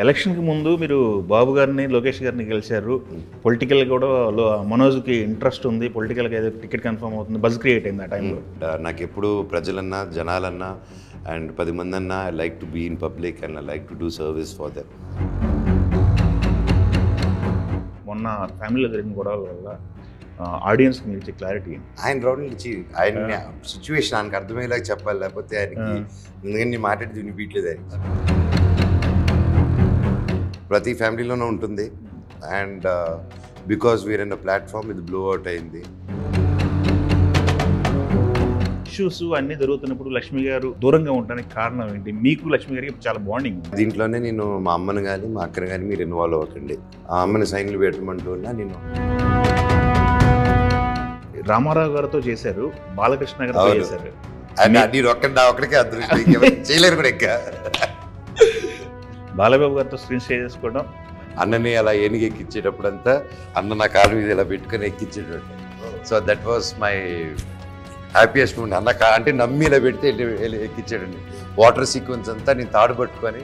ఎలక్షన్‌కి ముందు మీరు బాబు గారిని, లోకేష్ గారిని గెలిచారు. పొలిటికల్ కూడా మనోజ్‌కి ఇంట్రెస్ట్ ఉంది. పొలిటికల్‌గా ఏదో టికెట్ కన్ఫర్మ్ అవుతుంది. బజ్ క్రియేట్ అయింది ఆ టైంలో. నాకెప్పుడు ప్రజలన్నా, జనాలన్నా అండ్ 10 మందన్నా I like to be in public and I like to do service for them. మొన్న ఫ్యామిలీలో జరిగిన గొడవల వల్ల ఆడియన్స్‌కి మీరు ఇచ్చే క్లారిటీ ఏంటి? ఆయన రౌండ్ ఇచ్చి ఆయన సిచ్యువేషన్ ఆయనకు అర్థమయ్యేలాగా చెప్పాలి, లేకపోతే ఆయనకి ఎందుకని నేను మాట్లాడి వినిపించలేదు. ఆయన ప్రతి ఫ్యామిలీలోనూ ఉంటుంది and because we're in a platform ఇది బ్లో అవుట్ అయింది. ఇష్యూస్ అన్నీ జరుగుతున్నప్పుడు లక్ష్మి గారు దూరంగా ఉండడానికి కారణం ఏంటి? మీకు లక్ష్మి గారికి చాలా బాండింగ్. దీంట్లోనే నేను మా అమ్మని కానీ మా అక్కని కానీ మీరు ఇన్వాల్వ్ అవ్వకండి, ఆ అమ్మని సైన్లు పెట్టమంటూ ఉన్నా. నేను రామారావు గారితో చేశారు, బాలకృష్ణ గారితో చేశారు. నేను ఒక్కడికే అదృష్టం చేయలేరు కూడా ఇంకా. బాలబాబు గారితో స్క్రీన్ షేర్ చేసుకోవడం, అన్నని అలా ఏనుగు ఎక్కించేటప్పుడంతా అన్న నా కాలు మీద ఇలా పెట్టుకొని ఎక్కించేటట్టు. So that was my happiest moment. అన్న అంటే నమ్మి ఇలా పెడితే ఎక్కించాడండి. వాటర్ సీక్వెన్స్ అంతా నేను తాడు పట్టుకొని.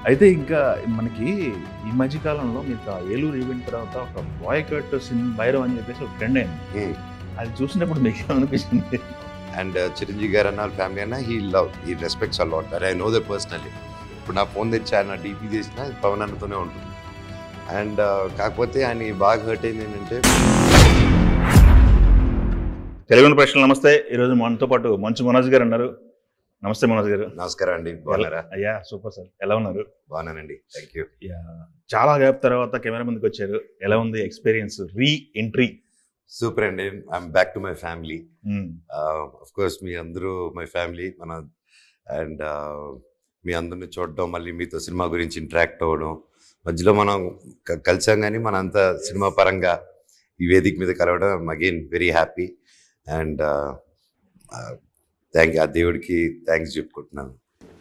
అయితే ఇంకా మనకి ఈ మధ్యకాలంలో మీకు ఏలూరు ఈవెంట్ తర్వాత ఒక బాయ్ కట్ భైరవ్ అని చెప్పేసి ఒక ట్రెండ్ అయింది. అది చూసినప్పుడు మీకు ఏమనిపిస్తుంది? అండ్ చిరంజీవి గారు అన్న ఫ్యామిలీ అన్న he respects a lot that I know the personally. ఇప్పుడు నా ఫోన్ తెచ్చి ఆయన డీపీ చేసినా పవన్ అన్నతోనే ఉంటుంది. అండ్ కాకపోతే ఆయన బాగా హర్ట్ అయింది ఏంటంటే, తెలుగు ప్రశ్నలు నమస్తే. ఈరోజు మనతో పాటు మంచు మనోజ్ గారు ఉన్నారు. నమస్తే మనోజ్ గారు. నమస్కారం అండి, బాగున్నారా? అయ్యా సూపర్ సార్, ఎలా ఉన్నారు? బాగున్నానండి, థ్యాంక్ యూ. చాలా గ్యాప్ తర్వాత కెమెరా ముందుకు వచ్చారు, ఎలా ఉంది ఎక్స్పీరియన్స్, రీ ఎంట్రీ? సూపర్ అండి, I'm back to my family. Of course మీ అందరూ మై ఫ్యామిలీ. అండ్ మీ అందరిని చూడడం, మళ్ళీ మీతో సినిమా గురించి ఇంటరాక్ట్ అవ్వడం, మధ్యలో మనం కలిసాం కానీ మన అంత సినిమా పరంగా ఈ వేదిక మీద కలవడం అగైన్ వెరీ హ్యాపీ. అండ్ ఆ దేవుడికి థ్యాంక్స్ చెప్పుకుంటున్నాను.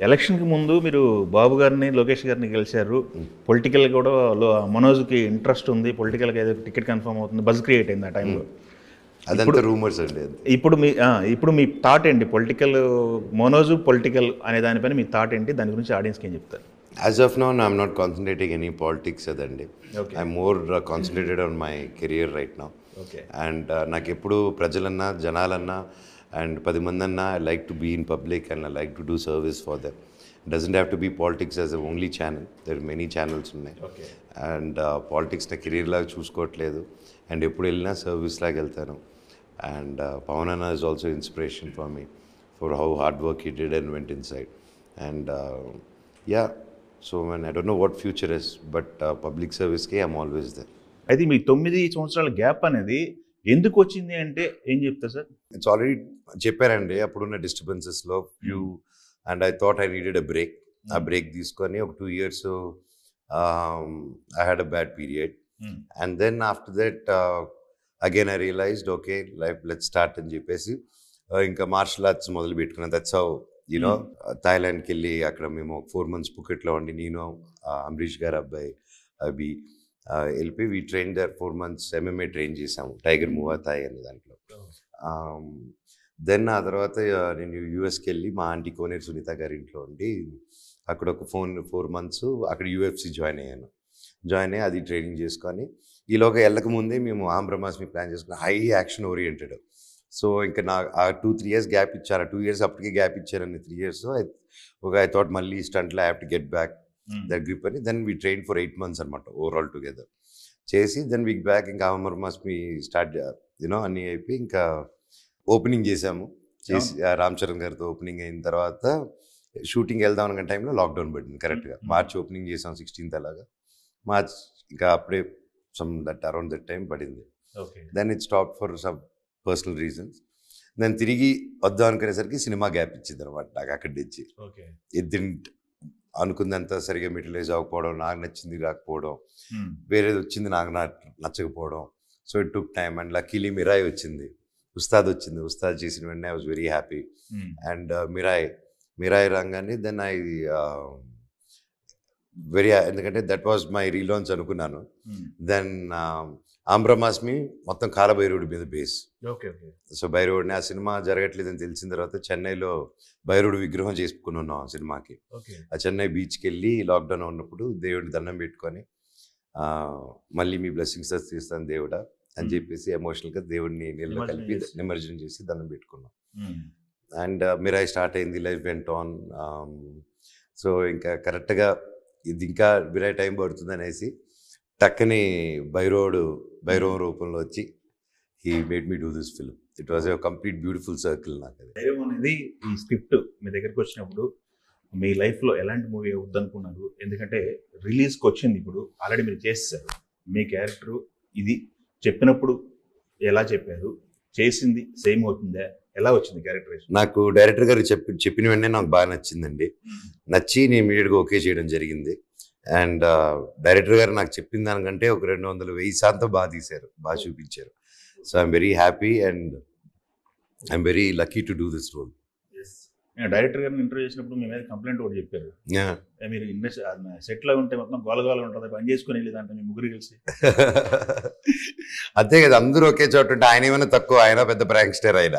ఎలక్షన్కి ముందు మీరు బాబు గారిని, లోకేష్ గారిని గెలిచారు. పొలిటికల్ కూడా మనోజ్కి ఇంట్రెస్ట్ ఉంది. పొలిటికల్గా ఏదో టికెట్ కన్ఫర్మ్ అవుతుంది. బజ్ క్రియేట్ అయింది ఆ టైంలో. అదంతా రూమర్స్ అండి. ఇప్పుడు మీ థాట్ ఏంటి? పొలిటికల్ మనోజ్ పొలిటికల్ అనే దానిపైన మీ థాట్ ఏంటి? దాని గురించి ఆడియన్స్కి ఏం చెప్తారు? As of now I'm not concentrating any politics అదండి. I'm more concentrated on my career right now. And నాకు ఎప్పుడు ప్రజలన్నా, జనాలన్నా అండ్ 10 మందన్నా I like to be in public and I like to do service for them. Doesn't have to be politics as a only channel. There many channels ఉన్నాయి. And politics నా career లాగా చూసుకోవట్లేదు. And ఎప్పుడు వెళ్ళినా service లాగా వెళ్తాను. And Pawan అన్న is also inspiration for me for how hard work he did and went inside. And yeah, so man, I don't know what future is, but public service ki I'm always there. అయితే మీ 9 సంవత్సరాల gap అనేది ఎందుకు వచ్చింది అంటే ఏం చెప్తారు sir? It's already చెప్పారండి, అప్పుడున్న డిస్టర్బెన్సెస్లో few and I thought I needed a break. ఆ బ్రేక్ తీసుకొని ఒక 2 years I had a bad period. And then after that again I realised okay let's start అని చెప్పేసి ఇంకా మార్షల్ ఆర్ట్స్ మొదలు పెట్టుకున్నాను. దట్స్ హౌ యూనో థాయిలాండ్కి వెళ్ళి అక్కడ మేము 4 months పుకెట్లో ఉండి, నేను అంబరీష్ గారు అబ్బాయి అభి వెళ్ళిపోయి we train there 4 months MMA train చేసాము, టైగర్ మూవా థాయ్ అనే దాంట్లో. దెన్ ఆ తర్వాత నేను యూఎస్కి వెళ్ళి మా ఆంటీ కోనేరు సునీత గారి ఇంట్లో ఉండి అక్కడ ఒక 4 months అక్కడ UFC జాయిన్ అయ్యాను. జాయిన్ అయ్యి అది ట్రైనింగ్ చేసుకొని ఈలోగా వెళ్ళక ముందే మేము ఆంధ్రమాస్మి ప్లాన్ చేసుకుని హై యాక్షన్ ఓరియంటెడ్. సో ఇంకా నా ఆ 2-3 years గ్యాప్ ఇచ్చారు. 2 years అప్పటికే గ్యాప్ ఇచ్చారని 3 years ఐ థాట్ మళ్ళీ స్టంట్లో I have to get back that grip అని. Then we train for 8 months అనమాట ఓవరాల్ టుగెదర్ చేసి దెన్ వీక్ బ్యాక్ ఇంకా ఆంధ్రమాస్మి స్టార్ట్ యూనో అన్నీ అయిపోయి ఇంకా ఓపెనింగ్ చేసాము. చేసి రామ్ చరణ్ గారితో ఓపెనింగ్ అయిన తర్వాత షూటింగ్ వెళ్దాం అన్న టైంలో లాక్డౌన్ పడింది. కరెక్ట్గా మార్చ్ ఓపెనింగ్ చేసాం 16th అలాగా. మార్చ్ ఇంకా అప్పుడే అరౌండ్ దట్ టైం పడింది. Then it stop for some personal reasons. నేను తిరిగి వద్దాం అనుకునేసరికి సినిమా గ్యాప్ ఇచ్చింది అనమాట నాకు అక్కడి నుంచి. ఇది అనుకుందంతా సరిగా మెటీరియలైజ్ అవ్వకపోవడం, నాకు నచ్చింది రాకపోవడం, వేరేది వచ్చింది నాకు నచ్చకపోవడం. So it took time. And luckily Mirai వచ్చింది, ఉస్తాద్ వచ్చింది. ఉస్తాద్ చేసిన వెంటనే I was very happy. And Mirai రాగానే దెన్ ఐ వెరీ, ఎందుకంటే దట్ వాజ్ మై రీలాంచ్ అనుకున్నాను. దెన్ ఆంధ్రమాస్మి మొత్తం కాలభైరవుడి మీద బేస్. Okay okay. సో భైరవుడిని ఆ సినిమా జరగట్లేదని తెలిసిన తర్వాత చెన్నైలో భైరవుడి విగ్రహం చేసుకుని ఉన్నాం ఆ సినిమాకి. ఓకే. ఆ చెన్నై బీచ్కి వెళ్ళి లాక్డౌన్ ఉన్నప్పుడు దేవుడిని దండం పెట్టుకొని మళ్ళీ మీ బ్లెస్సింగ్స్ తీస్తాను దేవుడా అని చెప్పేసి ఎమోషనల్గా దేవుడిని నీళ్ళలో కలిపి నిమజ్జనం చేసి దండం పెట్టుకున్నాం. అండ్ మిరాయి స్టార్ట్ అయింది, లైఫ్ వెంట్ ఆన్. సో ఇంకా కరెక్ట్గా ఇది ఇంకా మిరాయి టైం పడుతుంది అనేసి టక్కని భైరవం రూపంలో వచ్చి he made me do this film. It was a complete beautiful circle నాకు అది. భైరవం అనేది ఈ స్క్రిప్ట్ మీ దగ్గరకు వచ్చినప్పుడు మీ లైఫ్లో ఎలాంటి మూవీ వద్దనుకున్నారు? ఎందుకంటే రిలీజ్కి వచ్చింది, ఇప్పుడు ఆల్రెడీ మీరు చేస్తారు. మీ క్యారెక్టరు ఇది చెప్పినప్పుడు ఎలా చెప్పారు, చేసింది సేమ్ అవుతుందా, ఎలా వచ్చింది క్యారెక్టరైజేషన్? నాకు డైరెక్టర్ గారు చెప్పిన వెంటనే నాకు బాగా నచ్చిందండి. నచ్చి నేను ఇమీడియట్గా ఓకే చేయడం జరిగింది. అండ్ డైరెక్టర్ గారు నాకు చెప్పిన దానికంటే ఒక 200,000 శాతం బాగా తీశారు, బాగా చూపించారు. So I'm very happy and I'm very lucky to do this role. Director గారిని ఇంటర్వ్యూ చేసినప్పుడు మీ మీద కంప్లైంట్ ఒకటి చెప్పారు. మీరు సెట్లో ఉంటే మొత్తం గోలగోల ఉంటుంది, పని చేసుకుని వెళ్ళేదంటే మీ ముగ్గురు కలిసి. అంతే కదా, అందరూ ఒకే చోట ఉంటే ఆయన ఏమైనా తక్కువ, ఆయన పెద్ద ప్రాంక్స్టర్ ఆయన.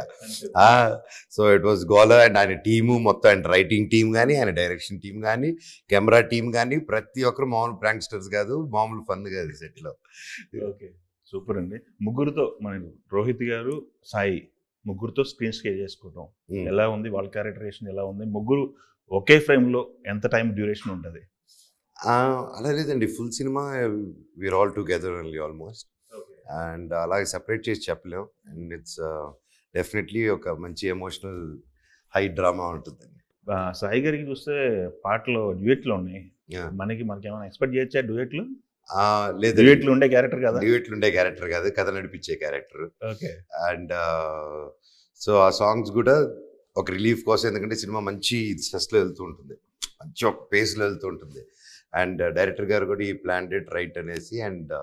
సో ఇట్ వాస్ గోల. అండ్ ఆయన టీము మొత్తం, ఆయన రైటింగ్ టీం కానీ, ఆయన డైరెక్షన్ టీం కానీ, కెమెరా టీం కానీ, ప్రతి ఒక్కరు మామూలు ప్రాంక్స్టర్స్ కాదు, మామూలు ఫన్ కాదు సెట్లో. ఓకే, సూపర్ అండి. ముగ్గురుతో మన రోహిత్ గారు, సాయి ముగ్గురుతో స్క్రీన్ షేర్ చేసుకోవటం ఎలా ఉంది? వాళ్ళ క్యారెక్టరేషన్ ఎలా ఉంది? ముగ్గురు ఒకే ఫ్రేమ్లో ఎంత టైం డ్యూరేషన్ ఉంటుంది? అలా లేదండి, full cinema we're all together only almost. And అలాగే సెపరేట్ చేసి చెప్పలేం. అండ్ ఇట్స్ డెఫినెట్లీ ఒక మంచి ఎమోషనల్ హై డ్రామా ఉంటుందండి. సాయి గారికి చూస్తే పాటలు డ్యూయెట్లు ఉన్నాయి, మనకి ఏమైనా ఎక్స్పెక్ట్ చేయొచ్చా డ్యూయెట్లు? లేదు, డ్యూయెట్లు ఉండే క్యారెక్టర్ కదా, డ్యూయెట్లు ఉండే క్యారెక్టర్ కాదు, కథ నడిపించే క్యారెక్టర్. ఓకే. అండ్ సో ఆ సాంగ్స్ కూడా ఒక రిలీఫ్ కోసం, ఎందుకంటే సినిమా మంచి స్ట్రెస్లో వెళ్తూ ఉంటుంది, మంచి ఒక పేస్లో వెళ్తూ ఉంటుంది. అండ్ డైరెక్టర్ గారు కూడా ఈ ప్లాంటెడ్ రైట్ అనేసి, అండ్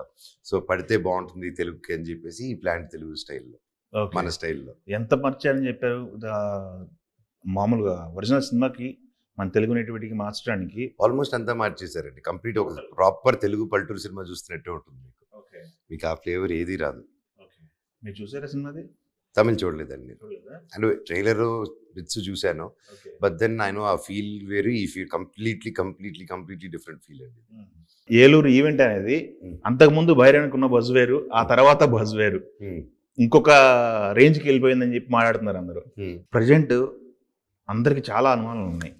సో పడితే బాగుంటుంది తెలుగుకి అని చెప్పేసి ఈ ప్లాంట్ తెలుగు స్టైల్లో, మన స్టైల్లో. ఎంత మార్చారని చెప్పారు మామూలుగా ఒరిజినల్ సినిమాకి మన తెలుగు నేటివిటీకి మార్చడానికి? ఆల్మోస్ట్ అంతా మార్చేశారండి, కంప్లీట్ ఒక ప్రాపర్ తెలుగు పల్లెటూరు సినిమా చూస్తున్నట్టే ఉంటుంది మీకు. మీకు ఆ ఫ్లేవర్ ఏది రాదు. మీరు చూసారా సినిమాది? తమిళ్ చూడలేదండి, అండ్ ట్రైలర్ బిట్స్ చూశాను. బట్ దెన్ ఐ నో ఆ ఫీల్ వేరు, ఈ ఫీల్ కంప్లీట్లీ డిఫరెంట్ ఫీల్ అండి. ఏలూరు ఈవెంట్ అనేది అంతకుముందు భైరవనికి ఉన్న బజ్ వేరు, ఆ తర్వాత బజ్ వేరు, ఇంకొక రేంజ్కి వెళ్ళిపోయిందని చెప్పి మాట్లాడుతున్నారు అందరూ. ప్రజెంట్ అందరికి చాలా అనుమానాలు ఉన్నాయి.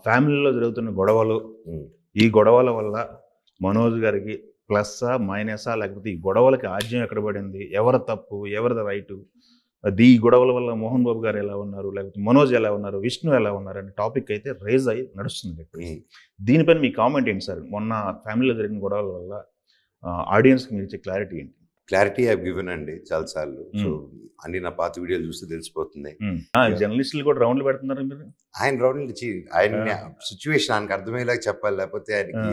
ఫ్యామిలీలో జరుగుతున్న గొడవలు, ఈ గొడవల వల్ల మనోజ్ గారికి ప్లస్సా మైనసా, లేకపోతే ఈ గొడవలకి ఆజ్యం ఎక్కడ పడింది, ఎవరి తప్పు ఎవరిది రైటు, ఈ గొడవల వల్ల మోహన్ బాబు గారు ఎలా ఉన్నారు, లేకపోతే మనోజ్ ఎలా ఉన్నారు, విష్ణు ఎలా ఉన్నారు అనే టాపిక్ అయితే రేజ్ అయ్యి నడుస్తుంది. దీనిపైన మీ కామెంట్ ఏంటి సార్? మొన్న ఫ్యామిలీలో జరిగిన గొడవల వల్ల ఆడియన్స్కి మీరు ఇచ్చే క్లారిటీ ఏంటి? క్లారిటీ ఐ గివెన్ అండి చాలాసార్లు. సో అన్ని నా పాత వీడియోలు చూస్తే తెలిసిపోతుంది. జర్నలిస్టులు కూడా రౌండ్లు పెడుతున్నారు మీరు. ఆయన రౌండ్లు ఇచ్చి ఆయన సిచ్యువేషన్ ఆయనకు అర్థమయ్యేలాగా చెప్పాలి, లేకపోతే ఆయనకి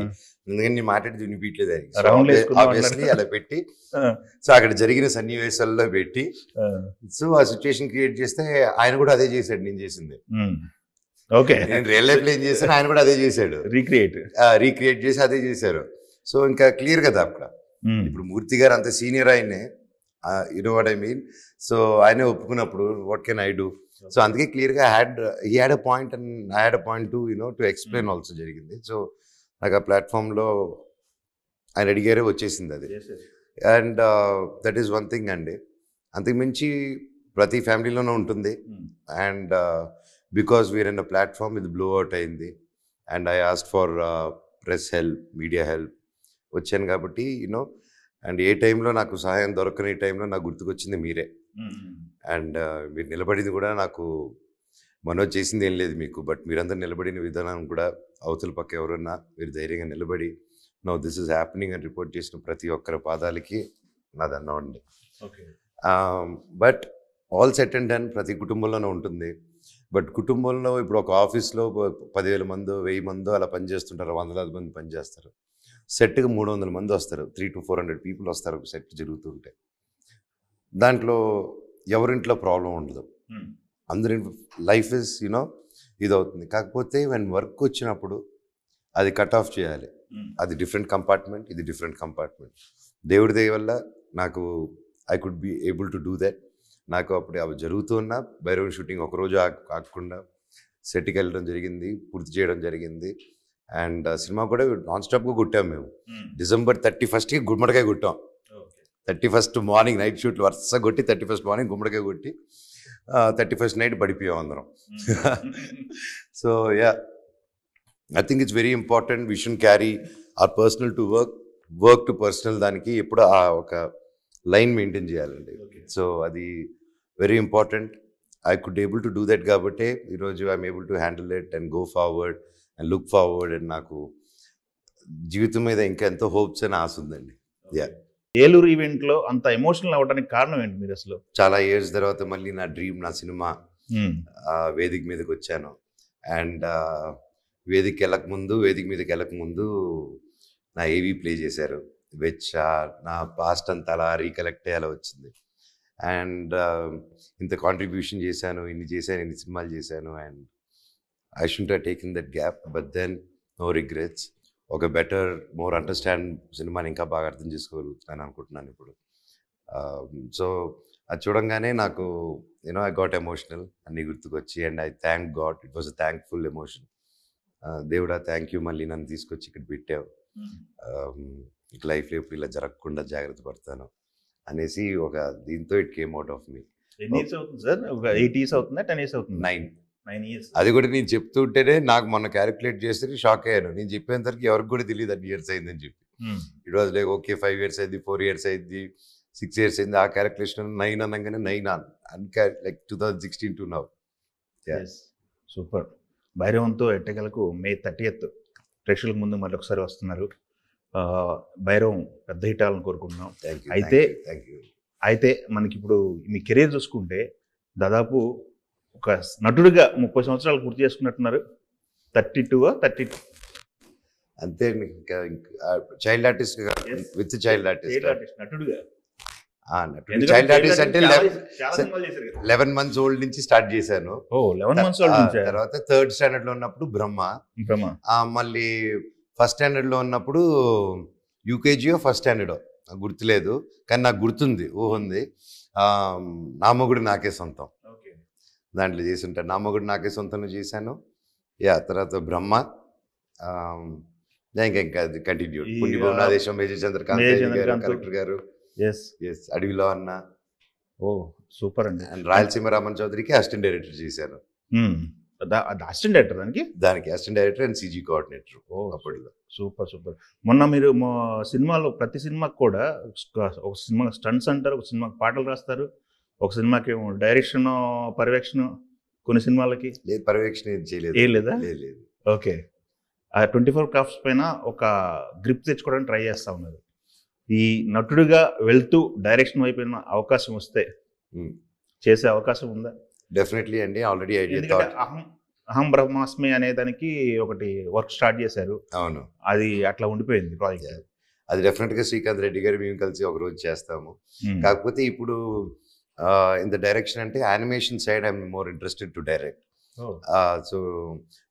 ఎందుకని నేను మాట్లాడి వినిపించలేదు ఆయనకి. అలా పెట్టి సో అక్కడ జరిగిన సన్నివేశాల్లో పెట్టి సో ఆ సిచ్యువేషన్ క్రియేట్ చేస్తే ఆయన కూడా అదే చేశాడు నేను చేసింది. ఓకే, నేను రియల్ లైఫ్ లో ఏం చేశాను ఆయన కూడా అదే చేశాడు, రీక్రియేట్ చేసి అదే చేశారు. సో ఇంకా క్లియర్ కదా అక్కడ. ఇప్పుడు మూర్తి గారు అంత సీనియర్ ఆయనే, you know what I mean. So ఆయనే ఒప్పుకున్నప్పుడు what can I do? So అందుకే క్లియర్గా he had a point and I had a point to to explain also జరిగింది. సో నాకు ఆ ప్లాట్ఫామ్లో ఆయన అడిగారే వచ్చేసింది అది. And that is one thing అండి. అంతకుమించి ప్రతి ఫ్యామిలీలోనే ఉంటుంది. And because we're in a platform ఇది బ్లో అవుట్ అయింది. And I asked for press help, media help, వచ్చాను కాబట్టి అండ్ ఏ టైంలో నాకు సహాయం దొరకని టైంలో నాకు గుర్తుకొచ్చింది మీరే. అండ్ మీరు నిలబడింది కూడా నాకు మనోజ్ చేసింది ఏం లేదు మీకు, బట్ మీరందరూ నిలబడిన విధానం కూడా అవతల పక్క ఎవరన్నా మీరు ధైర్యంగా నిలబడి నో దిస్ ఈజ్ హ్యాపెనింగ్ అని రిపోర్ట్ చేసిన ప్రతి ఒక్కరి పాదాలకి నాది అన్నవండి. But all set and done ప్రతి కుటుంబంలోనే ఉంటుంది. బట్ కుటుంబంలో ఇప్పుడు ఒక ఆఫీస్లో 10,000 మందో 1,000 మందో అలా పనిచేస్తుంటారు, 100,000 మంది పనిచేస్తారు. సెట్కి 300 మంది వస్తారు, 300 to 400 పీపుల్ వస్తారు ఒక సెట్ జరుగుతుంటే. దాంట్లో ఎవరింట్లో ప్రాబ్లం ఉండదు, అందరి లైఫ్ ఇస్ ఇది అవుతుంది. కాకపోతే వెన్ వర్క్ వచ్చినప్పుడు అది కట్ ఆఫ్ చేయాలి. అది డిఫరెంట్ కంపార్ట్మెంట్, ఇది డిఫరెంట్ కంపార్ట్మెంట్. దేవుడి దయ వల్ల నాకు I could be able to do that. నాకు అప్పుడు అవి జరుగుతున్న భైరవ్ షూటింగ్ ఒకరోజు ఆగకుండా సెట్కి వెళ్ళడం జరిగింది, పూర్తి చేయడం జరిగింది. అండ్ సినిమా కూడా నాన్ స్టాప్గా కొట్టాం మేము. December 31st గుమ్మడికాయ కొట్టాం. 31st మార్నింగ్ నైట్ షూట్లు వరుస కొట్టి 31st మార్నింగ్ గుమ్మడికాయ కొట్టి 31st నైట్ పడిపోయాం అందరం. So yeah, I think it's very important. We should carry our personal to work to personal. దానికి ఎప్పుడు ఆ ఒక లైన్ మెయింటైన్ చేయాలండి. సో అది very important. I could able to do that కాబట్టి ఈరోజు I'm able to handle it and go forward and look forward. And నాకు జీవితం మీద ఇంకా ఎంతో హోప్స్ అని ఆశ ఉందండి. యా, ఏలూరు ఈవెంట్లో అంత ఎమోషనల్ అవ్వడానికి కారణం ఏంటి మీరు అసలు? చాలా ఇయర్స్ తర్వాత మళ్ళీ నా డ్రీమ్, నా సినిమా వేదిక మీదకి వచ్చాను. అండ్ వేదిక మీదకి వెళ్ళకముందు నా ఏవీ ప్లే చేశారు, విచ్ నా పాస్ట్ అంతా అలా రీకలెక్ట్ అయ్యేలా వచ్చింది. అండ్ ఇంత కాంట్రిబ్యూషన్ చేశాను, ఇన్ని సినిమాలు చేశాను. And I should have taken that gap, but then no regrets. ఒక బెటర్, మోర్ అండర్స్టాండ్ సినిమాని ఇంకా బాగా అర్థం చేసుకోగలుగుతున్నాను అనుకుంటున్నాను ఇప్పుడు. సో అది చూడంగానే నాకు ఐ గాట్ ఎమోషనల్ అన్నీ గుర్తుకొచ్చి. And I thank God, it was a thankful emotion. దేవుడా థ్యాంక్ యూ, మళ్ళీ నన్ను తీసుకొచ్చి ఇక్కడ పెట్టావు. ఇక లైఫ్లో ఇప్పుడు ఇలా జరగకుండా జాగ్రత్త పడతాను అనేసి ఒక దీంతో ఇట్ కేమ్ అవుట్ ఆఫ్ మీ. ఎన్ని ఇయర్స్ అవుతుంది సార్? ఒక 8 years అవుతుందా, 10 years అవుతుంది? 9 years. అది కూడా నేను చెప్తుంటేనే నాకు మొన్న క్యాలిక్యులేట్ చేస్తే షాక్ అయ్యాను. నేను చెప్పేంతవరకు ఎవరికి కూడా తెలియదు అన్ని ఇయర్స్ అయిందని చెప్పి. It was like okay 5 years అయింది, 4 years అయింది, 6 years అయింది. ఆ క్యాలిక్యులేషన్ 9 అనగానే 9 on like 2016 to now. Super. భైరవంతో ఎట్టగలకు May 30th ప్రేక్షకుల ముందు మళ్ళీ ఒకసారి వస్తున్నారు. భైరవం పెద్ద హిట్ అవ్వాలని కోరుకుంటున్నాం. అయితే మనకి ఇప్పుడు మీ కెరీర్ చూసుకుంటే దాదాపు ఒక నటుడిగా 30 సంవత్సరాలు పూర్తి చేసుకున్నట్టున్నారు. 32 అంతే. Child artist with child artist నటుడిగా. చైల్డ్ ఆర్టిస్ట్ అంటే 11 months ఓల్డ్ నుంచి స్టార్ట్ చేశాను. 11 months ఓల్డ్ నుంచి. తర్వాత 3rd standard లో ఉన్నప్పుడు బ్రహ్మ. మళ్ళీ 1st standard లో ఉన్నప్పుడు యూకేజీయో 1st standard గుర్తులేదు, కానీ నాకు గుర్తుంది, ఊహుంది. నా మొగుడు నాకే సొంతం దాంట్లో చేసి ఉంటాను. నా మొగుడు నాకే సొంతంలో చేశాను. యా, తర్వాత బ్రహ్మ, ఇంకా కంటిన్యూ. పుణ్యభవనాదేశం, మేజర్ చంద్రకాంత్ కలెక్టర్ గారు, అడవిలో అన్న. సూపర్ అండి. అండ్ రాయలసీమ రామన్ చౌదరికి అసిస్టెంట్ డైరెక్టర్ చేశాను. అసిస్టెంట్ డైరెక్టర్ దానికి assistant director and CG coordinator అప్పటిలో. సూపర్. మొన్న మీరు సినిమాలో ప్రతి సినిమాకి కూడా ఒక సినిమా స్టంట్స్ అంటారు, ఒక సినిమాకి పాటలు రాస్తారు, ఒక సినిమాకి డైరెక్షన్, పర్యవేక్షణ, కొన్ని సినిమాలకి లేదు. పర్యవేక్షణ చేయలేదు. ఏం లేదా? లేదు. ఓకే. ఆ 24 crafts పైన ఒక గ్రిప్ తెచ్చుకోవడానికి ట్రై చేస్తా ఉన్నారు. ఈ నటుడిగా వెళ్తూ డైరెక్షన్ వైపు అవకాశం వస్తే చేసే అవకాశం ఉందా? డెఫినెట్లీ అండి. ఆల్రెడీ అహం బ్రహ్మాస్మి అనే దానికి ఒకటి వర్క్ స్టార్ట్ చేశారు. అవును, అది అట్లా ఉండిపోయింది ప్రాజెక్ట్. అది డెఫినెట్గా శ్రీకాంత్ రెడ్డి గారు మేము కలిసి ఒక రోజు చేస్తాము. కాకపోతే ఇప్పుడు ఇన్ ద డైరెక్షన్ అంటే animation side I'm more interested to direct. So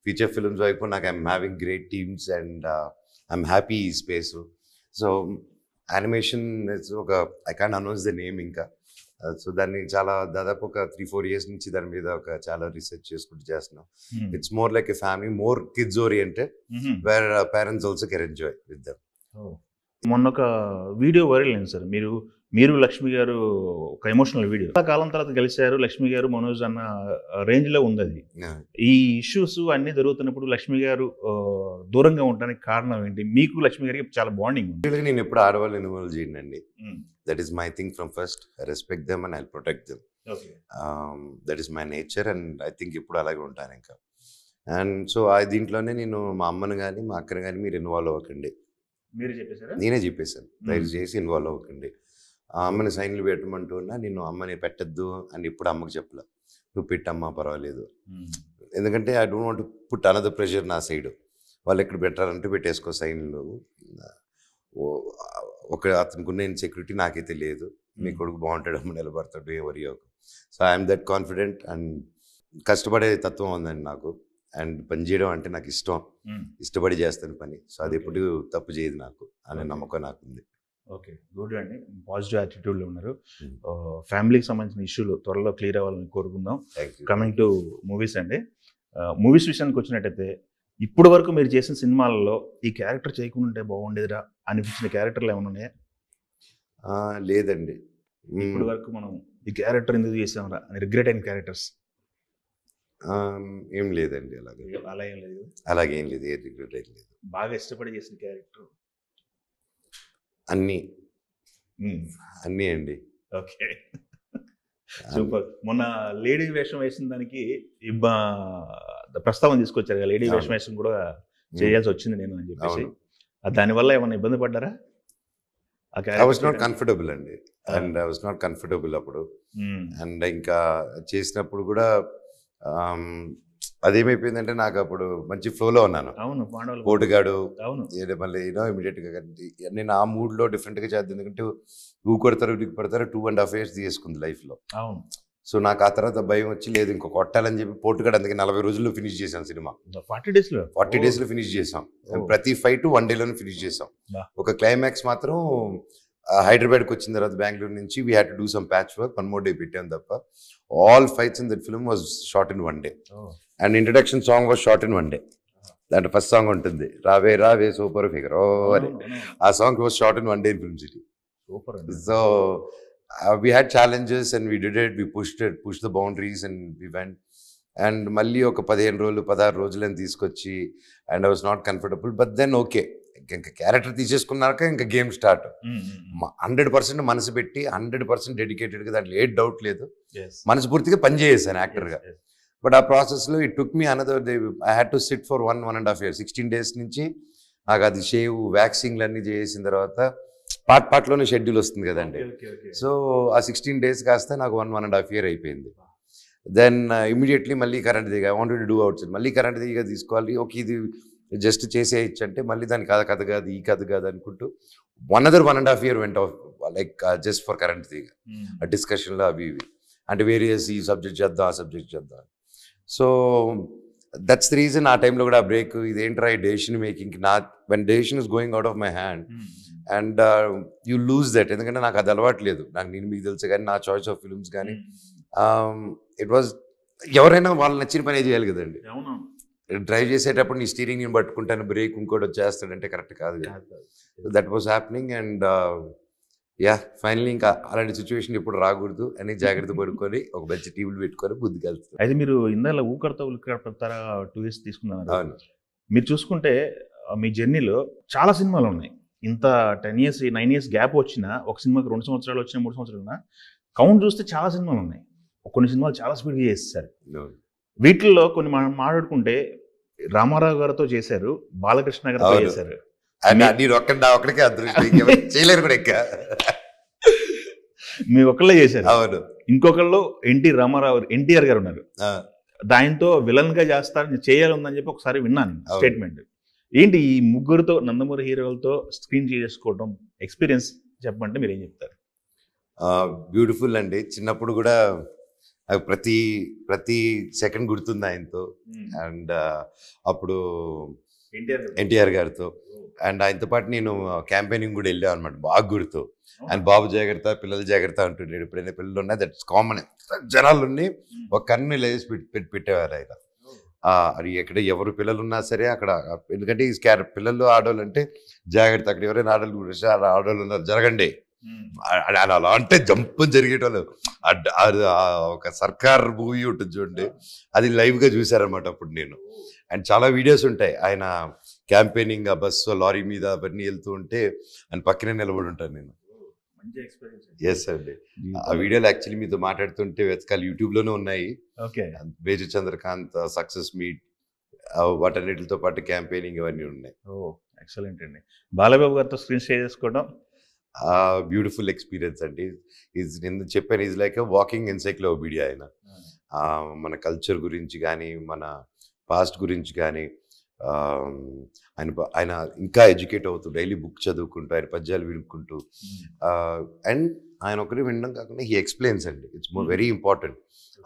feature films వైపు నాకు I'm having great teams and I'm happy ఈ స్పేస్. సో యానిమేషన్ ఒక I can't announce the name ఇంకా. సో దాన్ని దాదాపు ఒక 3-4 years నుంచి దాని మీద చాలా రీసెర్చ్ చేసుకుంటూ చేస్తున్నాం. It's more like a family, more kids oriented, wear parents also can enjoy with them. మొన్న ఒక వీడియో వైరల్ అయింది సార్, మీరు లక్ష్మి గారు ఒక ఎమోషనల్ వీడియో. చాలా కాలం తర్వాత కలిశారు లక్ష్మి గారు, మనోజ్ అన్న రేంజ్ లో ఉంది అది. ఈ ఇష్యూస్ అన్ని జరుగుతున్నప్పుడు లక్ష్మి గారు దూరంగా ఉండడానికి కారణం ఏంటి? మీకు లక్ష్మి గారికి చాలా బాండింగ్ ఉంది. నేను ఎప్పుడు ఆడవాళ్ళు ఇన్వాల్వ్ చేయండి. That is my thing from first. I respect them and I protect them. That is my nature and I think ఇప్పుడు అలాగే ఉంటాను ఇంకా. అండ్ సో దీంట్లోనే నేను మా అమ్మను కానీ మా అక్కను కానీ మీరు ఇన్వాల్వ్ అవ్వకండి, నేనే చెప్పేశాను, దయచేసి ఇన్వాల్వ్ అవ్వకండి. ఆ అమ్మని సైన్లు పెట్టమంటూ ఉన్నా, నేను అమ్మని పెట్టద్దు అని ఇప్పుడు అమ్మకి చెప్పలే. నువ్వు పెట్టమ్మా పర్వాలేదు, ఎందుకంటే I don't want to put another pressure నా సైడ్. వాళ్ళు ఎక్కడ పెట్టారంటే పెట్టేసుకో సైన్లు. అతనికి ఉన్న ఇన్సెక్యూరిటీ నాకైతే లేదు. మీ కొడుకు బాగుంటాడు, అమ్మ నిలబడతాడు, ఎవరి యోగ. So I'm that confident and కష్టపడే తత్వం ఉందండి నాకు. అండ్ పని చేయడం అంటే నాకు ఇష్టం, ఇష్టపడి చేస్తాను పని. సో అది ఎప్పుడు తప్పు చేయదు నాకు అనే నమ్మకం నాకుంది. ఓకే, గుడ్ అండి, పాజిటివ్ యాటిట్యూడ్లో ఉన్నారు. ఫ్యామిలీకి సంబంధించిన ఇష్యూలు త్వరలో క్లియర్ అవ్వాలని కోరుకుందాం. కమింగ్ టు మూవీస్ అండి, మూవీస్ విషయానికి వచ్చినట్టయితే ఇప్పటి వరకు మీరు చేసిన సినిమాలలో ఈ క్యారెక్టర్ చేయకుండా ఉంటే బాగుండేదిరా అనిపించిన క్యారెక్టర్లు ఏమైనా ఉన్నాయా? లేదండి, ఇప్పటి వరకు మనం ఈ క్యారెక్టర్ ఎందుకు చేసామరా అని రిగ్రెట్ అయిన క్యారెక్టర్స్ ఏం లేదండి. అలా ఏం లేదు. అలాగేం లేదు, ఏ రిగ్రెట్ ఏం లేదు. బాగా ఇష్టపడి చేసిన క్యారెక్టర్ అన్నీ అండి. Okay, super. మొన్న లేడీ వేషం వేసిన దానికి ప్రస్తావన తీసుకొచ్చారు కదా, లేడీ వేషం వేషం కూడా చేయాల్సి వచ్చింది నేను అని చెప్పేసి. దానివల్ల ఏమన్నా ఇబ్బంది పడ్డారా? ఐ వాజ్ నాట్ కంఫర్టబుల్ అండి, and I was not comfortable అప్పుడు. అండ్ ఇంకా చేసినప్పుడు కూడా అదేమైపోయిందంటే నాకు అప్పుడు మంచి ఫ్లోలో ఉన్నాను. అవును, పోటుగాడు అవును, మళ్ళీ ఇమీడియట్ గా నేను ఆ మూడ్ లో డిఫరెంట్ గా చేద్దాం. ఎందుకంటే ఊ కొడతారు ఊరికి పడతారు 2.5 years తీసుకుంది లైఫ్ లో. అవును. సో నాకు ఆ తర్వాత భయం వచ్చి లేదు ఇంకో కొట్టాలని చెప్పి పోటుగాడు అందుకే 40 రోజుల్లో ఫినిష్ చేశాను సినిమా. 40 days లో ఫినిష్ చేసాం. ప్రతి ఫైట్ 1 day లోనే ఫినిష్ చేసాం. ఒక క్లైమాక్స్ మాత్రం హైదరాబాద్కి వచ్చిన తర్వాత బెంగళూరు నుంచి we had to do some patch work, 1 more day పెట్టాం తప్ప. All fights in that film was short in 1 day. And introduction song was short in 1 day. దాంట్లో ఫస్ట్ సాంగ్ ఉంటుంది, రావే రావే సూపర్ ఫిగర్ అని. ఆ song was short in 1 day in Film City. So we had challenges and we did it, we pushed the boundaries and we went. And మళ్ళీ ఒక 15 రోజులు 16 రోజులని తీసుకొచ్చి and I was not comfortable. But then okay, ఇంకా character తీసేసుకున్నాక ఇంకా game start. 100% మనసు పెట్టి 100% డెడికేటెడ్గా, దాంట్లో ఏ డౌట్ లేదు, మనస్ఫూర్తిగా పనిచేసాను యాక్టర్గా. బట్ ఆ ప్రాసెస్లో it took me another day. I had to SIT for 1.5 years, 16 days నుంచి నాకు అది షేవ్ వ్యాక్సింగ్లు అన్నీ చేసిన తర్వాత పార్ట్లోనే షెడ్యూల్ వస్తుంది కదండి. సో ఆ 16 days కాస్త నాకు 1.5 year అయిపోయింది. దెన్ ఇమీడియట్లీ మళ్ళీ కరెంట్ దిగా, I wanted to do out side. మళ్ళీ కరెంట్ దిగా తీసుకోవాలి, ఓకే ఇది జస్ట్ చేసేయచ్చు అంటే మళ్ళీ దాని కథ కాదు ఈ కథ కాదు అనుకుంటూ another 1.5 year వెంట లైక్ జస్ట్ ఫర్ కరెంట్ దిగా ఆ డిస్కషన్లో అవి ఇవి అంటే వేరియస్ ఈ సబ్జెక్ట్ చేద్దాం ఆ సబ్జెక్ట్ చేద్దాం. సో దట్స్ ద రీజన్ ఆ టైంలో కూడా బ్రేక్. ఇదేంట్రా ఈ డెసిషన్ మేకింగ్, నా when decision is going out of my hand and you lose that. ఎందుకంటే నాకు అది అలవాట్లేదు, నాకు నేను మీకు తెలుసు కానీ నా చాయిస్ ఆఫ్ ఫిల్మ్స్ కానీ ఇట్ వాజ్ ఎవరైనా వాళ్ళు నచ్చిన పని చేయాలి కదండి. డ్రైవ్ చేసేటప్పుడు నీ స్టీరింగ్ నేను పట్టుకుంటాను, బ్రేక్ ఇంకోటి వచ్చేస్తాడంటే కరెక్ట్ కాదు. That was happening and yeah finally ఇంకా అలాంటి సిచ్యువేషన్ ఇప్పుడు రాకూడదు అని జాగ్రత్త పడుకొని ఒక మంచి టీవీలు పెట్టుకొని బుద్ధికి వెళ్తారు. అయితే మీరు ఇందాక ఊకడతా ఉలికడతారా 2 years తీసుకున్నారు. మీరు చూసుకుంటే మీ జర్నీలో చాలా సినిమాలు ఉన్నాయి. ఇంత 10 years 9 years గ్యాప్ వచ్చినా, ఒక సినిమాకి 2 సంవత్సరాలు వచ్చినా 3 సంవత్సరాలు ఉన్నా కౌంట్ చూస్తే చాలా సినిమాలు ఉన్నాయి. కొన్ని సినిమాలు చాలా స్పీడ్గా చేస్తారు. వీటిల్లో కొన్ని మనం మాట్లాడుకుంటే రామారావు గారితో చేశారు, బాలకృష్ణ గారితో చేశారు. మీ ఒక్కళ్ళే చేశారు. అవును. ఇంకొకళ్ళు ఎన్టీఆర్ గారు ఉన్నారు. దానితో విలన్ గా చేస్తారు, చేయాలని చెప్పి ఒకసారి విన్నాను స్టేట్మెంట్. ఏంటి ఈ ముగ్గురుతో నందమూరి హీరోలతో స్క్రీన్ చేసుకోవడం ఎక్స్పీరియన్స్ చెప్పమంటే మీరు ఏం చెప్తారు? బ్యూటిఫుల్ అండి. చిన్నప్పుడు కూడా ప్రతి సెకండ్ గుర్తుంది ఆయనతో. అండ్ అప్పుడు ఎన్టీఆర్ గారితో అండ్ ఆయనతో పాటు నేను క్యాంపెయినింగ్ కూడా వెళ్ళాను అనమాట, బాగా గుర్తు. అండ్ బాబు జాగ్రత్త పిల్లలు జాగ్రత్త అంటుండేది. ఎప్పుడైనా పిల్లలు ఉన్నాయి దట్స్ కామన్, జనాలున్ని ఒక కన్ను లేసి పెట్టేవారు ఆయన. అది ఎక్కడ ఎవరు పిల్లలు ఉన్నా సరే అక్కడ, ఎందుకంటే ఈ పిల్లలు ఆడవాళ్ళు అంటే జాగ్రత్త, అక్కడ ఎవరైనా ఆడవాళ్ళు ఉన్నారు జరగండి అలా అంటే జంప్ జరిగేటోళ్ళు. ఒక సర్కార్ మూవీ ఉంటుంది చూడండి, అది లైవ్గా చూశారనమాట అప్పుడు నేను. అండ్ చాలా వీడియోస్ ఉంటాయి ఆయన క్యాంపెయినింగ్, ఆ బస్సు లారీ మీద అవన్నీ వెళ్తూ ఉంటే ఆయన పక్కనే నిలబడి ఉంటాను నేను. ఎస్ అండి. ఆ వీడియోలు యాక్చువల్లీ మీతో మాట్లాడుతుంటే వెతకాలి, యూట్యూబ్లోనే ఉన్నాయి. బేజు చంద్రకాంత్ సక్సెస్ మీట్ వాటన్నిటితో పాటు క్యాంపెయినింగ్ అవన్నీ ఉన్నాయి. ఎక్సలెంట్ అండి. బాలబాబు గారితో స్క్రీన్ షేర్ చేసుకోవడం బ్యూటిఫుల్ ఎక్స్పీరియన్స్ అండి. నేను చెప్పాను, ఈజ్ లైక్ వాకింగ్ ఎన్సైక్లోపీడియా. ఆయన మన కల్చర్ గురించి కానీ మన పాస్ట్ గురించి కానీ ఆయన ఇంకా ఎడ్యుకేట్ అవుతూ డైలీ బుక్ చదువుకుంటూ ఆయన పద్యాలు వినుకుంటూ అండ్ ఆయన ఒకరి వినడం కాకుండా హీ ఎక్స్ప్లెయిన్స్ అండి. It's very important.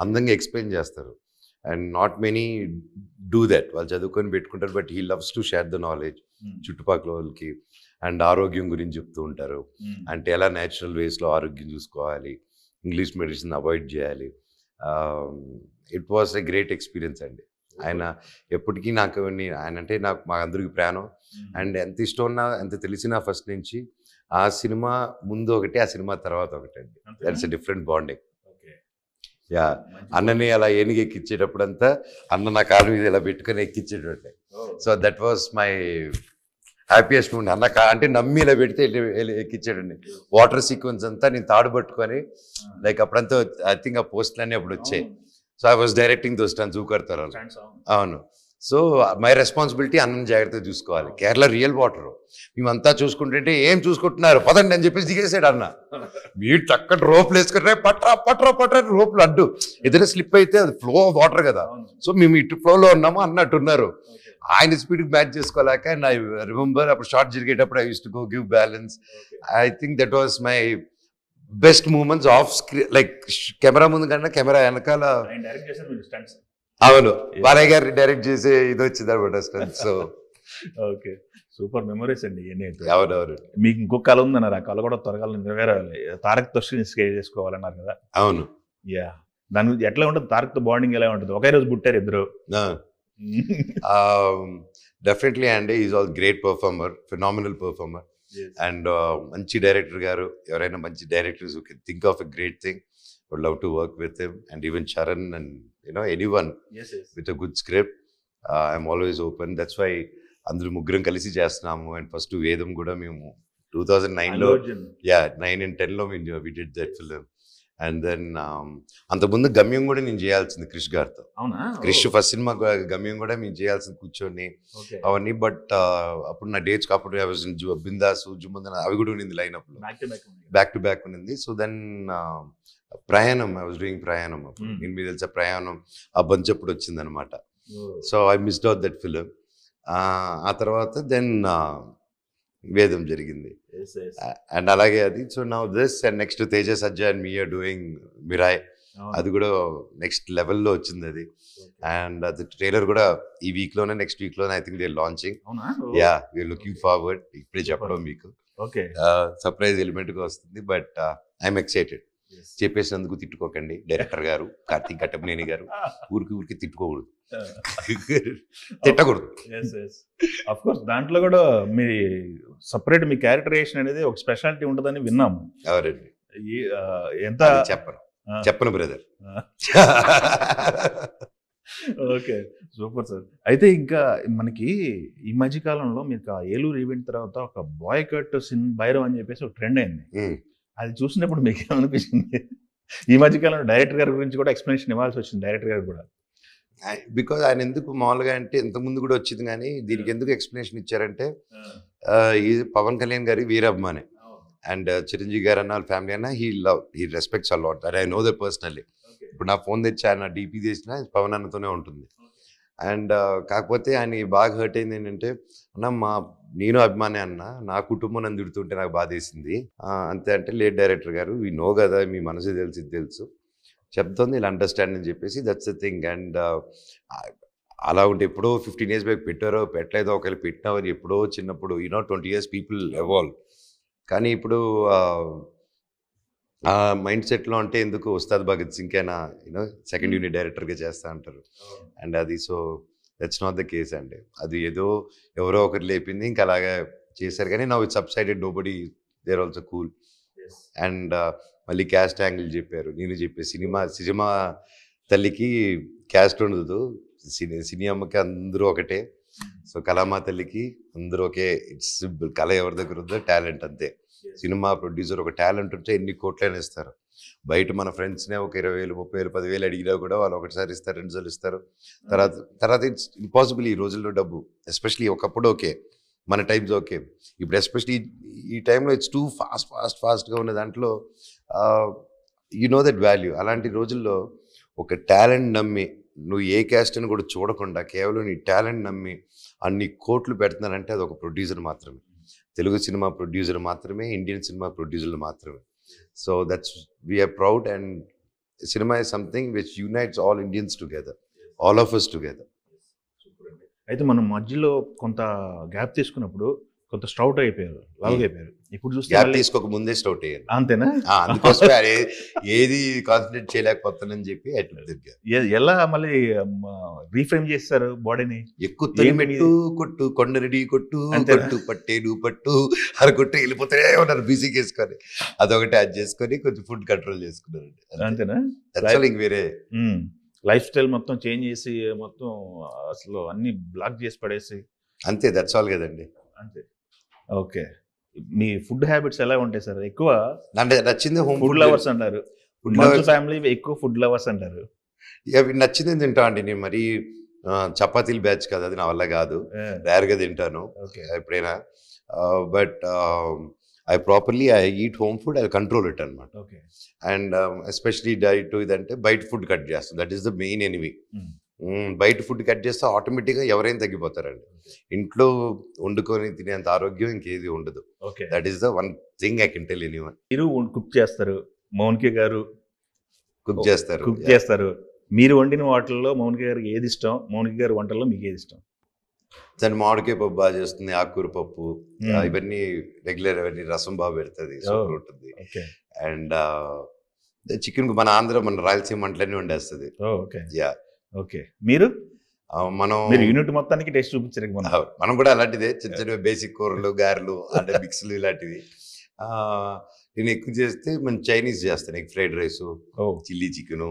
అందంగా ఎక్స్ప్లెయిన్ చేస్తారు and not many do that. వాళ్ళు చదువుకొని పెట్టుకుంటారు but he loves to share the knowledge చుట్టుపక్కల వాళ్ళకి. అండ్ ఆరోగ్యం గురించి చెప్తూ ఉంటారు. అంటే ఎలా న్యాచురల్ వేస్లో ఆరోగ్యం చూసుకోవాలి, ఇంగ్లీష్ మెడిసిన్ అవాయిడ్ చేయాలి. It was a great experience అండి. ఆయన ఎప్పటికీ నాకు ఆయన అంటే నాకు మా అందరికి ప్రాణం. అండ్ ఎంత ఇష్టం ఉన్నా ఎంత తెలిసినా ఫస్ట్ నుంచి ఆ సినిమా ముందు ఒకటి, ఆ సినిమా తర్వాత ఒకటి అండి. That's a different bonding. Yeah, అన్నని అలా ఏనుగు ఎక్కించేటప్పుడు అంతా అన్న నా కాలు మీద ఇలా పెట్టుకొని ఎక్కించేటట్టే. So that was my happiest moment. అన్న అంటే నమ్మి ఇలా పెడితే ఎక్కించాడండి. వాటర్ సీక్వెన్స్ అంతా నేను తాడు పట్టుకొని లైక్ అప్పుడంతా ఐ థింక్ ఆ పోస్టులన్నీ అప్పుడు వచ్చాయి. So I was directing those stunts ఊకడతారు. అవును. సో మై రెస్పాన్సిబిలిటీ అన్నని జాగ్రత్తగా చూసుకోవాలి. కేరళ రియల్ వాటర్ మేమంతా చూసుకుంటుంటే ఏం చూసుకుంటున్నారు పదండి అని చెప్పేసి దిగేసాడు అన్న. మీరు చక్కటి రోప్లు వేసుకుంటే పట్రా పట్రా పట్రా రోప్లు అడ్డు, ఏదైనా స్లిప్ అయితే అది ఫ్లో ఆఫ్ వాటర్ కదా. సో మేము ఇటు ఫ్లోలో ఉన్నాము అన్నట్టున్నారు. ఆయన స్పీడ్కి మ్యాచ్ చేసుకోలేక. అండ్ ఐ రిమెంబర్ అప్పుడు షార్ట్ జరిగేటప్పుడు I use to go give balance. I think that was my best moments of screen. Like camera ముందు కన్నా కెమెరా వెనకాల. అవును, బాలయ్య గారు డైరెక్ట్ చేసే ఇది వచ్చింది అనమాట stunts. So okay, super memories అండి ఇవన్నీ. అవునవును. మీకు ఇంకొక కళ ఉందన్నారు, ఆ కళ కూడా త్వరగా నెరవేరాలి. తారక్తో స్క్రీన్ చేసుకోవాలన్నారు కదా. అవును. యా, దాని గురించి ఎట్లా ఉంటుంది? తారక్తో బాండింగ్ ఎలా ఉంటుంది? ఒకే రోజు పుట్టారు ఇద్దరు. డెఫినెట్లీ అండి. Is all great performer, phenomenal performer. And మంచి డైరెక్టర్ గారు. ఎవరైనా మంచి directors who can think of a great thing, would love to work with him. And even Charan and anyone with a good script, I'm always open. That's why అందరూ ముగ్గురం కలిసి చేస్తున్నాము. And first Vedam కూడా మేము 2009లో 9 and 10లో we did that film. And then అంతకుముందు గమ్యం కూడా నేను చేయాల్సింది క్రిష్ గారితో. క్రిష్ ఫస్ట్ సినిమా గమ్యం కూడా మేము చేయాల్సింది కూర్చొని అవన్నీ. బట్ అప్పుడు నా డేట్స్ అప్పుడు బిందాసు జుమ్మందన్ అవి కూడా ఉన్నింది లైనప్ లో, బ్యాక్ టు బ్యాక్ ఉన్నింది. సో దెన్ ప్రయాణం, ఐ వాజ్ డూయింగ్ ప్రయాణం. అప్పుడు నేను మీకు తెలిసే ప్రయాణం ఆ బంచ్ అప్పుడు వచ్చింది అనమాట. So I missed out that film. ఆ తర్వాత దెన్ వేదం జరిగింది. అండ్ అలాగే అది. So now this and next Teja Sajja and me are doing Mirai. అది కూడా నెక్స్ట్ లెవెల్లో వచ్చింది అది. అండ్ అది ట్రైలర్ కూడా ఈ వీక్ లోనే నెక్స్ట్ వీక్ లోనే I think they launching. Yeah, we're looking forward. ఇప్పుడే చెప్పడం మీకు సర్ప్రైజ్ ఎలిమెంట్ గా వస్తుంది. But I'm excited. చెప్పేసినందుకు తిట్టుకోకండి డైరెక్టర్ గారు, కార్తీక్ ఘట్టమనేని గారు. ఊరికి తిట్టుకోకూడదు, తిట్టకూడదు. అఫ్ కోర్స్ దాంట్లో కూడా మీ సపరేట్ మీ క్యారెక్టరైజేషన్ అనేది ఒక స్పెషాలిటీ ఉంటుందని విన్నాము. ఎవరండి? ఎంత చెప్పను బ్రదర్. Okay, super sir. అయితే ఇంకా మనకి ఈ మధ్య కాలంలో మీకు ఏలూరు ఈవెంట్ తర్వాత ఒక బాయ్ కట్ సిన్ భైరవ్ అని చెప్పేసి ఒక ట్రెండ్ అయింది. అది చూసినప్పుడు మీకు ఏమనిపించింది? ఈ మధ్యకాలంలో డైరెక్టర్ గారి గురించి కూడా ఎక్స్ప్లెనేషన్ ఇవ్వాల్సి వచ్చింది డైరెక్టర్ గారు కూడా. బికాజ్ ఆయన ఎందుకు మామూలుగా అంటే ఇంతకుముందు కూడా వచ్చింది, కానీ దీనికి ఎందుకు ఎక్స్ప్లెనేషన్ ఇచ్చారంటే ఈ పవన్ కళ్యాణ్ గారి వీరాభిమానే. అండ్ చిరంజీవి గారు అన్న వాళ్ళ ఫ్యామిలీ అన్న he respects a lot. I know that personally. ఇప్పుడు నా ఫోన్ తెచ్చి ఆయన డీపీ చేసినా పవన్ అన్నతోనే ఉంటుంది. అండ్ కాకపోతే ఆయన బాగా హర్ట్ అయింది ఏంటంటే, అన్న నేను అభిమానే అన్న, నా కుటుంబం నన్ను తిడుతుంటే నాకు బాధేసింది అంతే. అంటే లేట్ డైరెక్టర్ గారు, వీ నో కదా, మీ మనసు తెలుసు చెప్తుంది, ఇలా అండర్స్టాండ్ అని చెప్పేసి దట్స్ ద థింగ్. అండ్ అలా ఉంటే ఎప్పుడో 15 years బ్యాక్ పెట్టారో పెట్టలేదో, ఒకవేళ పెట్టినావని ఎప్పుడో చిన్నప్పుడు 20 years పీపుల్ ఎవాల్వ్. కానీ ఇప్పుడు ఆ మైండ్ సెట్లో అంటే ఎందుకు ఉస్తాద్ భగత్ సింగ్ అయినా సెకండ్ యూనిట్ డైరెక్టర్గా చేస్తా అంటారు. అండ్ అది so that's not the case అండి. అది ఏదో ఎవరో ఒకరు లేపింది, ఇంకా అలాగే చేశారు. కానీ now it's subsided, nobody there also cool. And మళ్ళీ క్యాస్ట్ యాంగిల్ చెప్పారు. నేను చెప్పే సినిమా తల్లికి క్యాస్ట్ ఉండదు, సినీ అమ్మకి అందరూ ఒకటే. సో కళామా తల్లికి అందరూ ఒకే. It's simple. కళ ఎవరి దగ్గర ఉందో టాలెంట్ అంతే. సినిమా ప్రొడ్యూసర్ ఒక టాలెంట్ ఉంటే ఎన్ని కోట్లైనా ఇస్తారు. బయట మన ఫ్రెండ్స్నే ఒక 20,000, 30,000, 10,000 అడిగినా కూడా వాళ్ళు ఒకటిసారి ఇస్తారు, 2 సార్లు ఇస్తారు. తర్వాత ఇట్స్ ఇంపాసిబుల్ ఈ రోజుల్లో డబ్బు. ఎస్పెషలీ ఒకప్పుడు ఓకే, మన టైమ్స్ ఓకే. ఇప్పుడు ఎస్పెషలీ ఈ టైంలో ఇట్స్ టూ ఫాస్ట్గా ఉన్న దాంట్లో యు నో దట్ వాల్యూ. అలాంటి రోజుల్లో ఒక టాలెంట్ నమ్మి నువ్వు ఏ క్యాస్ట్ అని కూడా చూడకుండా కేవలం నీ టాలెంట్ నమ్మి అన్ని కోట్లు పెడుతున్నారంటే అది ఒక ప్రొడ్యూసర్ మాత్రమే. తెలుగు సినిమా ప్రొడ్యూసర్ మాత్రమే, ఇండియన్ సినిమా ప్రొడ్యూసర్లు మాత్రమే. So that's we're proud. And cinema is something which unites all Indians together, all of us together. అయితే మనం మధ్యలో కొంత గ్యాప్ తీసుకున్నప్పుడు కొంత స్ట్రౌట్ అయిపోయారు, లావుగా అయిపోయారు. ఇప్పుడు చూస్తే గ్యాప్ మళ్ళీ తీసుకోక ముందే స్టౌట్ అయ్యాను. అంతేనా? అందుకోసమే ఏది కాన్సన్ట్రేట్ చేయలేకపోతానని చెప్పి ఎలా మళ్ళీ రీఫ్రేమ్ చేస్తారు బాడీని? ఎక్కువ తరిమెట్టు కొట్టు, కొండరెడ్డి కొట్టు, కొట్టు పట్టేడు పట్టు అరకొట్టు వెళ్ళిపోతే ఉన్నారు బిజీకి వేసుకొని, అదొకటి యాడ్ చేసుకొని కొంచెం ఫుడ్ కంట్రోల్ చేసుకున్నారండి. అంతేనా? వేరే లైఫ్ స్టైల్ మొత్తం చేంజ్ చేసి మొత్తం అసలు అన్ని బ్లాక్ చేసి పడేసి అంతే, దట్స్ ఆల్ కదండి. అంతే. ఓకే. మీ ఫుడ్ హ్యాబిట్స్ ఎలా ఉంటాయి సార్? ఎక్కువ అంటే నచ్చింది హోమ్ ఫుడ్ లవర్స్ అంటారు, ఫ్యామిలీ ఎక్కువ ఫుడ్ లవర్స్ అంటారు. అవి నచ్చింది తింటా అండి. నేను మరీ చపాతీలు బ్యాచ్ కదా, అది నా వల్ల కాదు. రేర్గా తింటాను ఎప్పుడైనా. But I properly I eat home food, I control it అనమాట. అండ్ ఎస్పెషలీ డైట్ ఇదంటే బయట ఫుడ్ కట్ చేస్తాను. That is the main enemy. బయట ఫుడ్ కట్ చేస్తే ఆటోమేటిక్గా ఎవరైనా తగ్గిపోతారండి. ఇంట్లో వండుకొని తినేంత ఆరోగ్యం ఇంకేది ఉండదు. That is the one thing I can tell anyone. మీరు కుక్ చేస్తారు, మౌనిక గారు కుక్ చేస్తారు. మీరు వండిన వాటిల్లో మౌనిక గారికి ఏది ఇష్టం? మౌనిక గారి వంటల్లో మీకు ఏది ఇష్టం? దాన్ని మామిడికాయ పప్పు బాగా చేస్తుంది, ఆకుకూర పప్పు, ఇవన్నీ రెగ్యులర్, అవన్నీ రసం బాగా పెడుతుంది, సూపర్ ఉంటుంది. అండ్ చికెన్ మన ఆంధ్ర, మన రాయలసీమ వంటలన్నీ వండేస్తుంది. ఓకే. మీరు మనం యూనిట్ మొత్తానికి టేస్ట్ చూపించారు. మనం కూడా అలాంటిదే, చిన్న చిన్న బేసిక్ కూరలు, గారెలు అంటే మిక్స్లు ఇలాంటివి. నేను ఎక్కువ చేస్తే మన చైనీస్ చేస్తాను. Egg fried rice, chilli chicken,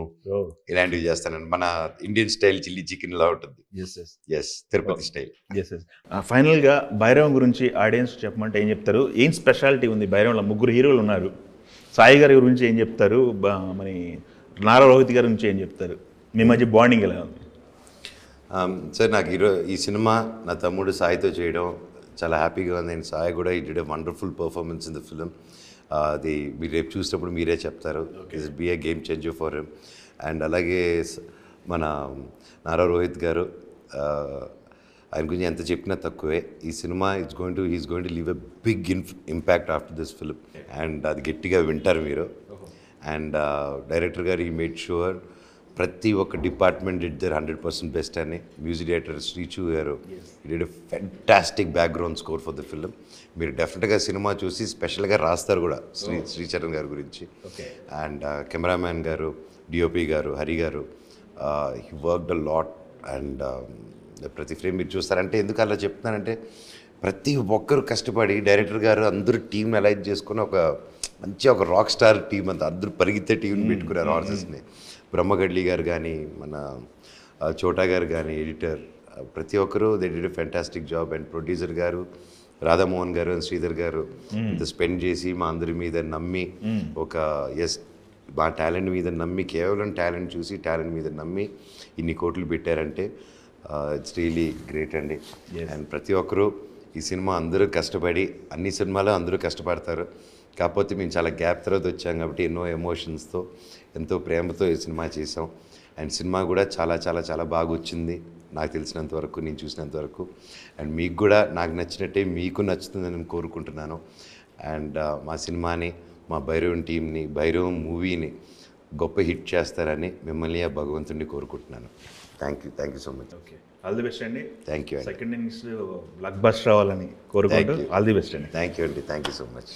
ఇలాంటివి చేస్తాను. మన ఇండియన్ స్టైల్ చిల్లీ చికెన్ లా ఉంటుంది. తిరుపతి స్టైల్. ఫైనల్ గా భైరవం గురించి ఆడియన్స్ చెప్పమంటే ఏం చెప్తారు? ఏం స్పెషాలిటీ ఉంది భైరవంలో? ముగ్గురు హీరోలు ఉన్నారు. సాయి గారి గురించి ఏం చెప్తారు? మరి నారా రోహిత్ గారి గురించి ఏం చెప్తారు? మీ మధ్య బాండింగ్ ఎలా ఉంది? సార్, నాకు ఈ సినిమా నా తమ్ముడు సాయితో చేయడం చాలా హ్యాపీగా ఉంది. అండ్ సాయి కూడా he did a wonderful performance in the film. అది మీరు రేపు చూసినప్పుడు మీరే చెప్తారు. It's be a game changer for him. And అలాగే మన నారా రోహిత్ గారు, ఆయన గురించి ఎంత చెప్పినా తక్కువే. ఈ cinema he's going to leave a big impact after this film. And అది గట్టిగా వింటారు మీరు. అండ్ డైరెక్టర్ గారు ఈ మేడ్ షూర్ ప్రతి ఒక్క డిపార్ట్మెంట్ ఇట్ దేర్ 100% బెస్ట్ అని. మ్యూజిక్ డైరెక్టర్ శ్రీచు గారు did a fantastic background score for the film. మీరు డెఫినెట్గా సినిమా చూసి స్పెషల్గా రాస్తారు కూడా శ్రీచరణ్ గారి గురించి. అండ్ కెమెరామ్యాన్ గారు, డిఓపి గారు, హరి గారు, he worked a lot. And ప్రతి ఫ్రేమ్ మీరు చూస్తారంటే, ఎందుకు అలా చెప్తున్నానంటే, ప్రతి ఒక్కరు కష్టపడి డైరెక్టర్ గారు అందరూ టీం అలైజ్ చేసుకుని ఒక రాక్ స్టార్ టీం అంతా అందరూ పరిగెత్తే టీంని పెట్టుకున్నారు హార్సెస్ని. బ్రహ్మగడ్లి గారు కానీ, మన చోటా గారు కానీ, ఎడిటర్, ప్రతి ఒక్కరు they did a fantastic job. And producer గారు రాధామోహన్ గారు అండ్ శ్రీధర్ గారు ఇంత స్పెండ్ చేసి మా అందరి మీద నమ్మి, మా టాలెంట్ మీద నమ్మి, కేవలం టాలెంట్ చూసి టాలెంట్ మీద నమ్మి ఇన్ని కోట్లు పెట్టారంటే ఇట్స్ రియలీ గ్రేట్ అండి. అండ్ ప్రతి ఒక్కరూ ఈ సినిమా అందరూ కష్టపడి, అన్ని సినిమాలు అందరూ కష్టపడతారు. కాకపోతే మేము చాలా గ్యాప్ తర్వాత వచ్చాం కాబట్టి ఎన్నో ఎమోషన్స్తో, ఎంతో ప్రేమతో ఈ సినిమా చేసాం. అండ్ సినిమా కూడా చాలా చాలా చాలా బాగా వచ్చింది నాకు తెలిసినంత వరకు, నేను చూసినంత వరకు. అండ్ మీకు కూడా నాకు నచ్చినట్టే మీకు నచ్చుతుందని నేను కోరుకుంటున్నాను. అండ్ మా సినిమాని, మా భైరవం టీంని, భైరవం మూవీని గొప్ప హిట్ చేస్తారని మిమ్మల్ని ఆ భగవంతుడిని కోరుకుంటున్నాను. Thank you so much. All the best అండి. Thank you. Second innings blockbuster రావాలని కోరుకుంటూ ఆల్ ది బెస్ట్ అండి. Thank you so much.